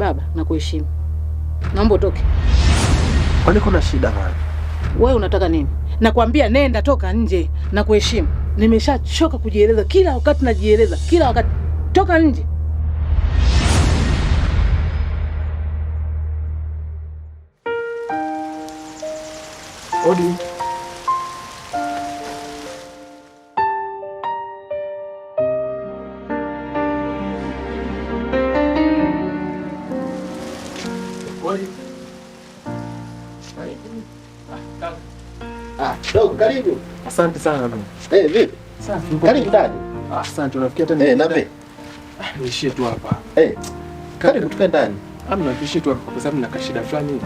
Baba, nakuheshimu. Naomba utoke. Kwani kuna shida mama? Wewe unataka nini? Nakwambia nenda, toka nje. Nakuheshimu. Nimeshachoka kujieleza, kila wakati najieleza, kila wakati. Toka nje. Odi. Dogo, karibu. Asante sana mimi. Vipi? Safi. Karibu ndani. Asante, unafikia tena? Nabe. Niishie tu hapa. Karibu tukae ndani. Amna, niishie tu hapa kwa sababu nina kashida fulani.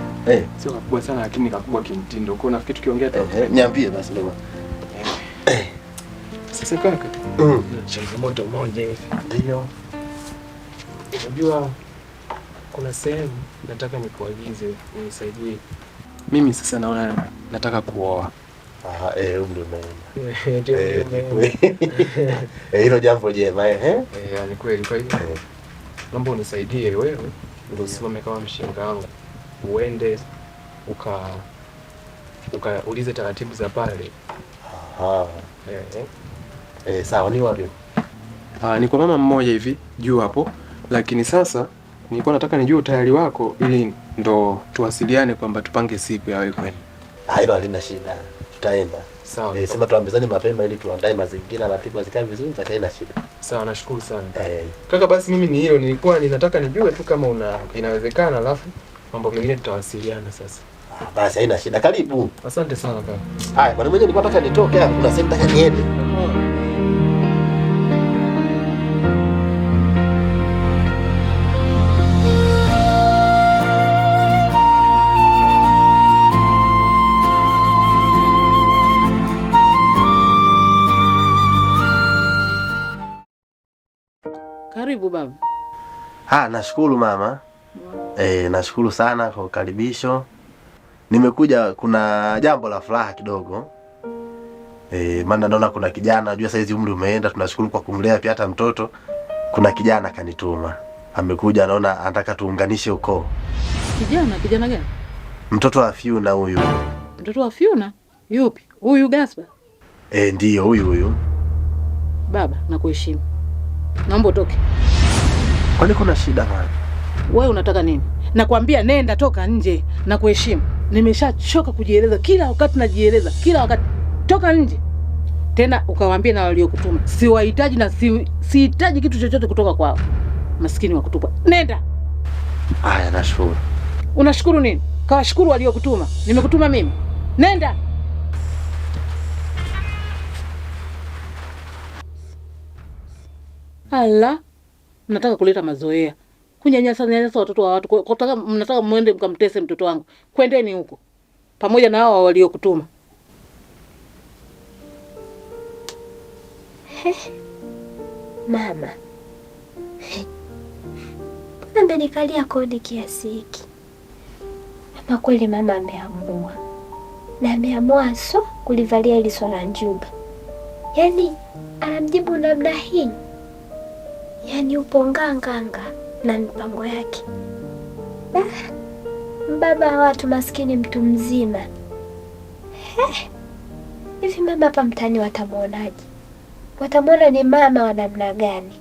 Sio kubwa sana lakini kakubwa kimtindo. Kwa nafikiri tukiongea tu. Niambie basi ndio. Sasa kaka. Changamoto moja hivi. Ndio. Unajua kuna sehemu nataka nikuagize unisaidie. Mimi sasa naona nataka kuoa. Umri umeenda. Hilo jambo jema ni kweli. Kwa hiyo naomba unisaidie wewe ndio usimame kama mshenga wangu. Uende ukaulize taratibu za pale. Sawa, ni wapi? Ni kwa mama mmoja hivi juu hapo, lakini sasa nilikuwa nataka nijue utayari wako ili ndo tuwasiliane kwamba tupange siku ya wewe kwenda. Hilo halina shida. Tutaenda. Sawa. Sema tuambizane mapema ili tuandae mazingira na tipu zikae vizuri, haina shida. Sawa, nashukuru sana. Kaka, basi mimi ni hilo nilikuwa ninataka nijue tu kama inawezekana, alafu mambo mengine tutawasiliana sasa. Basi haina shida. Karibu. Asante sana kaka. Haya, bwana mwenyewe nilikuwa nataka nitoke hapo, kuna sehemu nataka niende. Karibu baba. Nashukuru mama. Nashukuru sana kwa ukaribisho. Nimekuja, kuna jambo la furaha kidogo. Maana naona kuna kijana, najua saizi umri umeenda, tunashukuru kwa kumlea pia hata mtoto. Kuna kijana kanituma. Amekuja, naona anataka tuunganishe ukoo. Kijana gani? Mtoto wa Fiuna huyu. Mtoto wa Fiuna? Yupi? Huyu Gaspar? Ndio huyu. Baba, nakuheshimu. Naomba utoke. Kwani kuna shida mama? Wewe unataka nini? Nakwambia nenda, toka nje. Nakuheshimu. Nimeshachoka kujieleza, kila wakati najieleza, kila wakati. Toka nje. Tena ukawaambia na waliokutuma. Siwahitaji na sihitaji kitu chochote kutoka kwao. Maskini wa kutupa. Nenda. Haya, nashukuru. Unashukuru nini? Kawashukuru waliokutuma. Nimekutuma mimi. Nenda. Hala, mnataka kuleta mazoea. Kunyanyasa watoto wa watu. Mnataka muende mkamtese mtoto wangu. Kwendeni huko. Pamoja na hao waliokutuma. Mama. Mbona amenikalia kodi kiasi hiki? Ama kweli mama ameamua. Na ameamua kulivalia hili swala njuga. Yaani anamjibu namna hii. Yaani upo nganganga na mipango yake. Baba wa watu maskini, mtu mzima. Hivi mama hapa mtani watamuonaje? Watamwona ni mama wa namna gani?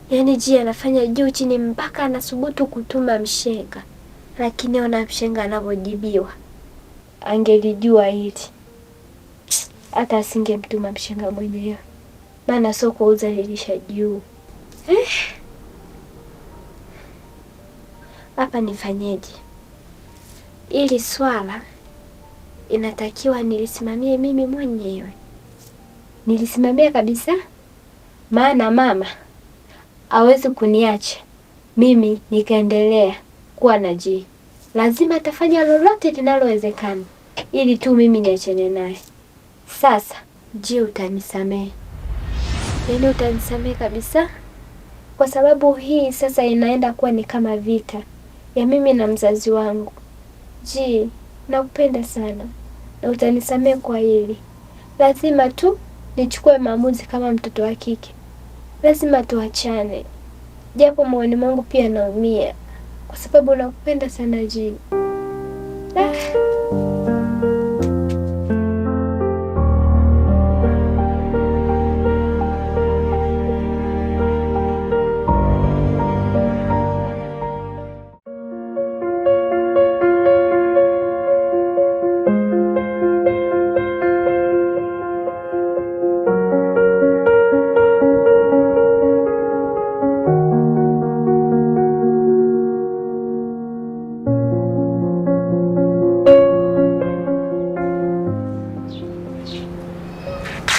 Yaani anafanya juu chini mpaka anasubutu kutuma mshenga. Lakini ona mshenga anavyojibiwa. Angelijua hili, hata asingemtuma mshenga mwenyewe. Maana soko uza lilisha juu. Hapa nifanyeje? Ili swala inatakiwa nilisimamie mimi mwenyewe. Nilisimamia kabisa. Maana mama hawezi kuniacha mimi nikaendelea kuwa na G. Lazima atafanya lolote linalowezekana ili tu mimi niachane naye. Sasa G, utanisamehe. Yaani utanisamehe kabisa. Kwa sababu hii sasa inaenda kuwa ni kama vita ya mimi na mzazi wangu. G, nakupenda sana na utanisamehe kwa hili. Lazima tu nichukue maamuzi kama mtoto wa kike. Lazima tuachane. Japo moyoni mwangu pia naumia kwa sababu nakupenda sana Jini.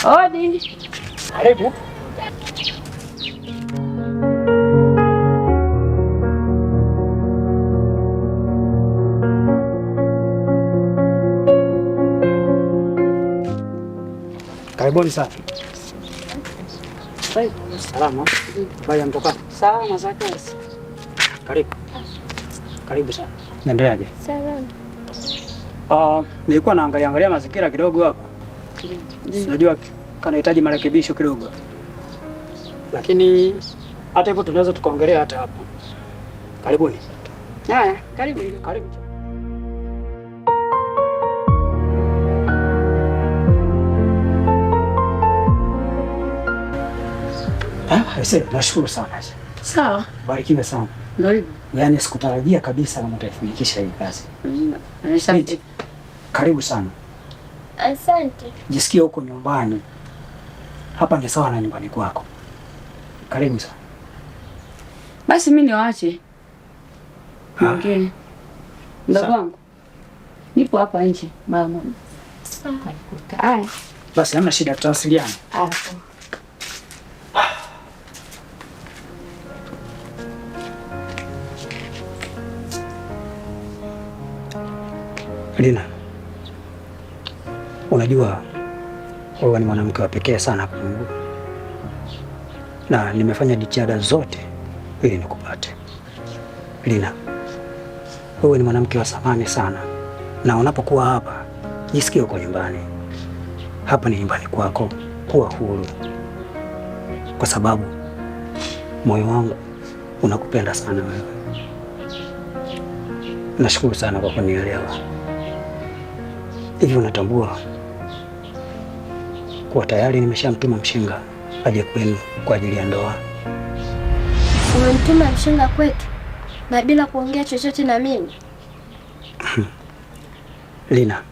Odi. Karibu. Karibuni sana. Salama. Baya mtoka. Salama za kazi. Karibu. Karibu sana. Naendeleaje? Salama. Nilikuwa naangalia mazingira kidogo hapa. Unajua kanahitaji marekebisho kidogo, lakini hata hivyo tunaweza tukaongelea hata hapa. Karibuni. Haya, karibu. Karibu. Nashukuru sana. Sawa. Barikiwe sana. Ndio hivyo. Yaani sikutarajia kabisa kama utaifanikisha hii kazi. Asante. Karibu sana. Asante. Jisikie huko nyumbani. Hapa ni sawa na nyumbani kwako. Karibu sana. Basi mimi niwaache. Ongea. Ndugu wangu. Nipo hapa nje mama. Sawa. Haya. Basi hamna shida, tutawasiliana. Lina, unajua wewe ni mwanamke wa pekee sana kwangu, na nimefanya jitihada zote ili nikupate. Lina, wewe ni mwanamke wa thamani sana, na unapokuwa hapa jisikie uko nyumbani. Hapa ni nyumbani kwako, kuwa huru, kwa sababu moyo wangu unakupenda sana wewe. Nashukuru sana kwa kunielewa. Hivi unatambua kuwa tayari nimeshamtuma mshenga aje kwenu kwa ajili ya ndoa? Umemtuma mshenga kwetu na bila kuongea chochote na mimi? Lina,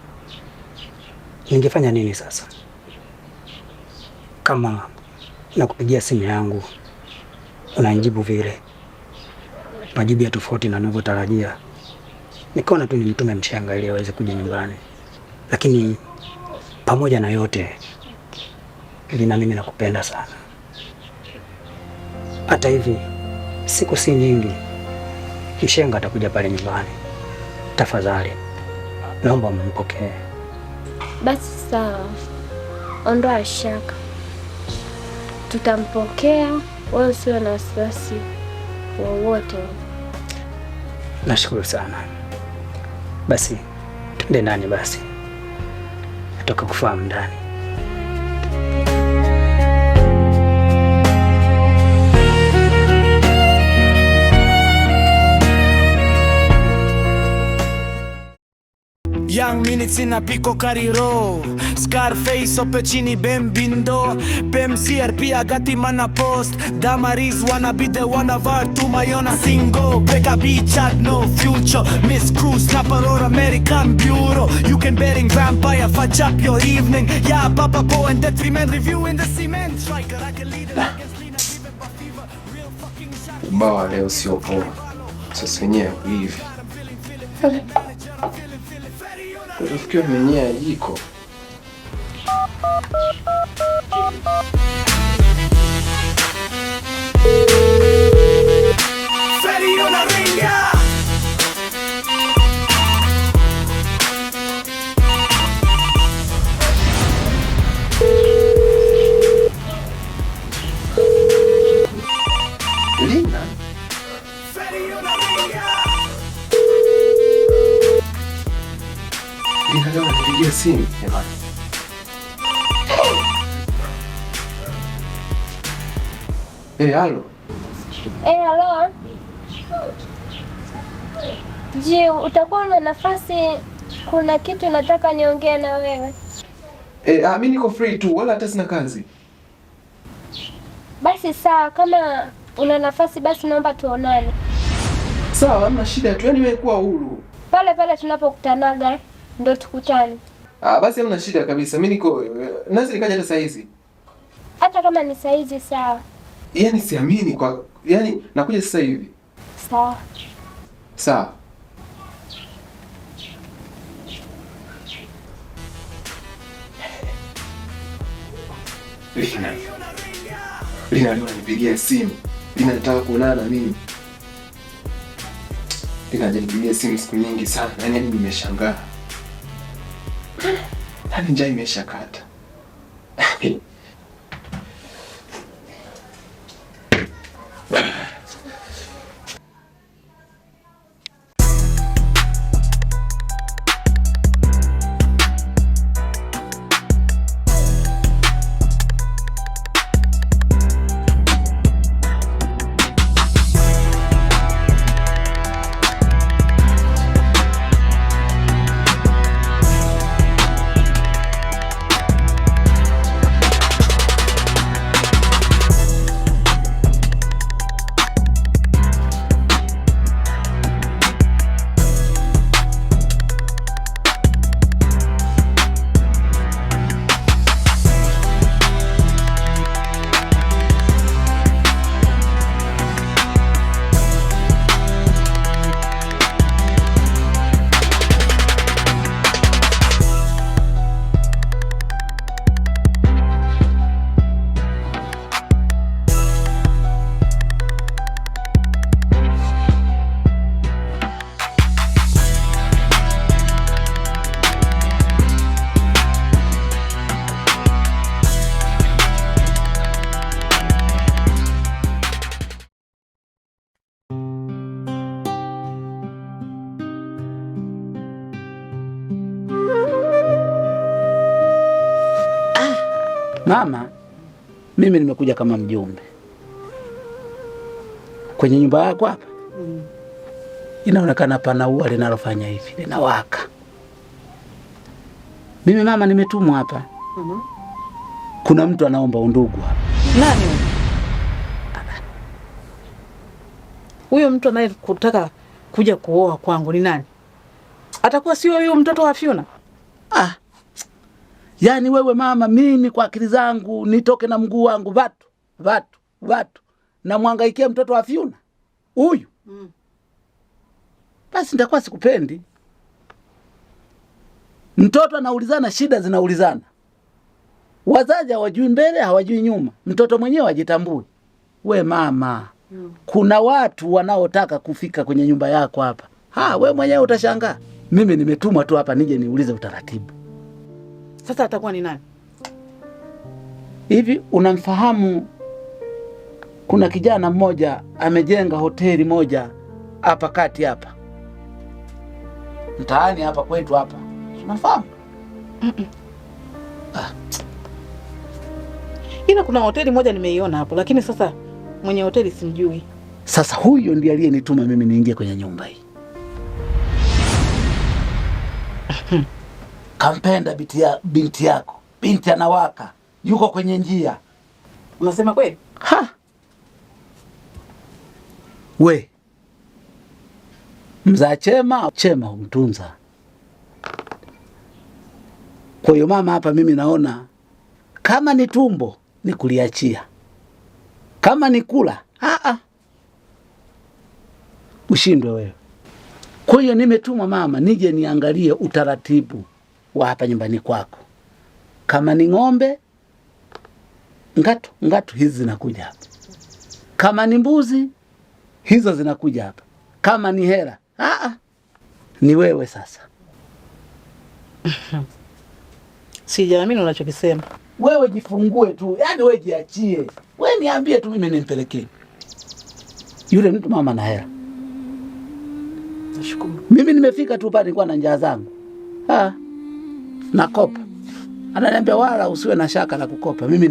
ningefanya nini sasa kama nakupigia simu yangu unanijibu vile, majibu ya tofauti na ninavyotarajia? Nikaona tu nimtume mshenga ili aweze kuja nyumbani. Lakini pamoja na yote, Lina, mimi nakupenda sana. Hata hivi siku si nyingi mshenga atakuja pale nyumbani. Tafadhali naomba umpokee. Basi sawa, ondoa shaka, tutampokea, wewe usiwe na wasiwasi wowote. Nashukuru sana. Basi twende ndani. Basi natoka kufahamu ndani. Young minutes in a pico cariro Scarface o pecini ben bindo Bem CRP agati mana post Damaris wanna be the one of our to my own single Becca beach had no future Miss Cruz snapper or American Bureau You can betting vampire fudge up your evening Yeah Papa Bo and that 3 men review in the cement Striker I can lead it against Lina Viven Bafiva Real fucking shot Ubawa leo sio poa. Sasa wenyewe hivi. Unafikiwa mwenyewe jiko. Feri una ringa Lina? Feri una ringa Lina leo anapigia simu jamani. Halo. Hello. Je, utakuwa na nafasi? Kuna kitu nataka niongee na wewe. Mimi niko free tu, wala hata sina kazi. Basi sawa, kama una nafasi basi naomba tuonane. Sawa, hamna shida tu. Yaani wewe kuwa huru. Pale pale tunapokutanaga ndo tukutane. Basi hamna shida kabisa. Mimi niko naweza nikaja hata saa hizi. Hata kama ni saa hizi sawa. Yaani siamini yaani nakuja sasa hivi. Sawa. Sawa. Lina leo ananipigia simu. Lina nataka kuonana na mimi. Lina hajanipigia simu siku nyingi sana. Yaani nimeshangaa. Yaani njaa imeshakata. Mama, mimi nimekuja kama mjumbe kwenye nyumba yako hapa. Inaonekana pana ua linalofanya hivi, linawaka. Mimi mama nimetumwa hapa. Kuna mtu anaomba undugu hapa. Nani huyo mtu anayekutaka kuja kuoa kwangu? Ni nani? Atakuwa sio huyo mtoto wa Fiona? Yaani wewe mama, mimi kwa akili zangu nitoke na mguu wangu vatu na muhangaikia mtoto wa Fiona huyu? Basi nitakuwa sikupendi. Mtoto anaulizana, shida zinaulizana. Wazazi hawajui mbele, hawajui nyuma. Mtoto mwenyewe ajitambui. We mama, kuna watu wanaotaka kufika kwenye nyumba yako hapa. We mwenyewe utashangaa. Mimi nimetumwa tu hapa nije niulize utaratibu. Sasa atakuwa ni nani? Hivi unamfahamu kuna kijana mmoja amejenga hoteli moja hapa kati hapa mtaani hapa kwetu hapa, unafahamu? Ila kuna hoteli moja nimeiona hapo, lakini sasa mwenye hoteli simjui. Sasa huyo ndiye aliyenituma mimi niingie kwenye nyumba hii. Kampenda binti yako. Binti anawaka. Yuko kwenye njia. Unasema kweli? We. Mzaa chema humtunza. Kwa hiyo mama, hapa mimi naona kama ni tumbo ni kuliachia. Kama ni kula, ushindwe wewe. Kwa hiyo nimetumwa mama nije niangalie utaratibu wa hapa nyumbani kwako. Kama ni ng'ombe, ngatu hizi zinakuja hapa. Kama ni mbuzi, hizo zinakuja hapa. Kama ni hela, ni wewe sasa. Sijaamini unachokisema. Wewe jifungue tu, yaani wewe jiachie. Wewe niambie tu mimi nimpelekee yule mtu mama na hela. Nashukuru. Mimi nimefika tu pale nilikuwa na njaa zangu. Nakopa. Ananiambia wala usiwe na shaka na kukopa. Mimi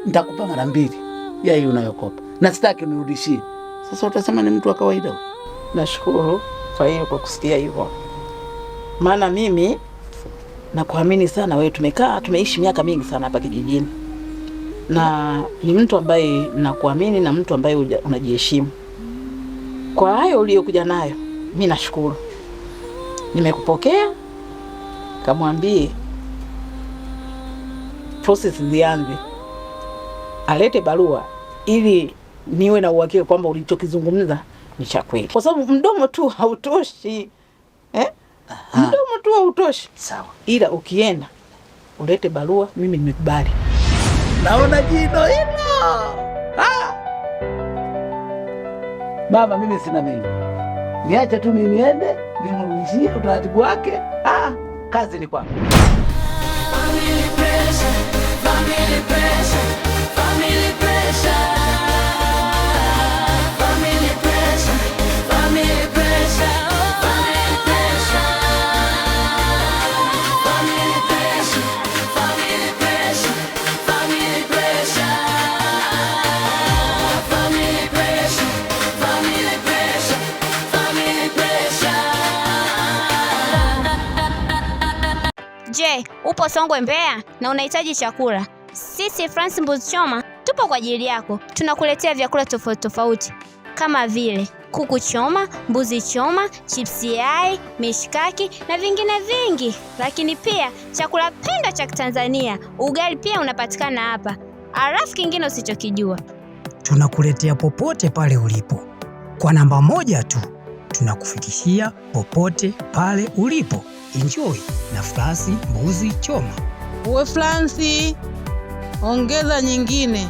nitakupa mara 2 ya hiyo unayokopa. Na sitaki unirudishie. Sasa utasema ni mtu wa kawaida. Nashukuru kwa hiyo, kwa kusikia hivyo, maana mimi nakuamini sana wewe. Tumeishi miaka mingi sana hapa kijijini, na ni mtu ambaye nakuamini na mtu ambaye unajiheshimu. Kwa hayo uliyokuja nayo, mimi nashukuru. Nimekupokea, kamwambie process zianze, alete barua ili niwe na uhakika kwamba ulichokizungumza ni cha kweli, kwa sababu mdomo tu hautoshi mdomo tu hautoshi. Sawa, ila ukienda ulete barua, mimi nimekubali. Naona jino hilo. Mama, mimi sina mengi, niache tu mimi niende nimrudishie utaratibu wake. Kazi ni kwako. Family pressure, family pressure, family pressure, family pressure, family pressure, family pressure, family pressure, family pressure, family pressure, family pressure, family pressure, family pressure. Je, upo Songwe Mbeya na unahitaji chakula? Sisi France Mbuzi Choma tupo kwa ajili yako. Tunakuletea vyakula tofauti tofauti kama vile kuku choma, mbuzi choma, chipsi yai, mishkaki na vingine vingi. Lakini pia chakula penda cha Tanzania, ugali pia unapatikana hapa. Alafu kingine usichokijua, tunakuletea popote pale ulipo. Kwa namba moja tu tunakufikishia popote pale ulipo. Enjoy na France Mbuzi Choma. Uwe France, ongeza nyingine.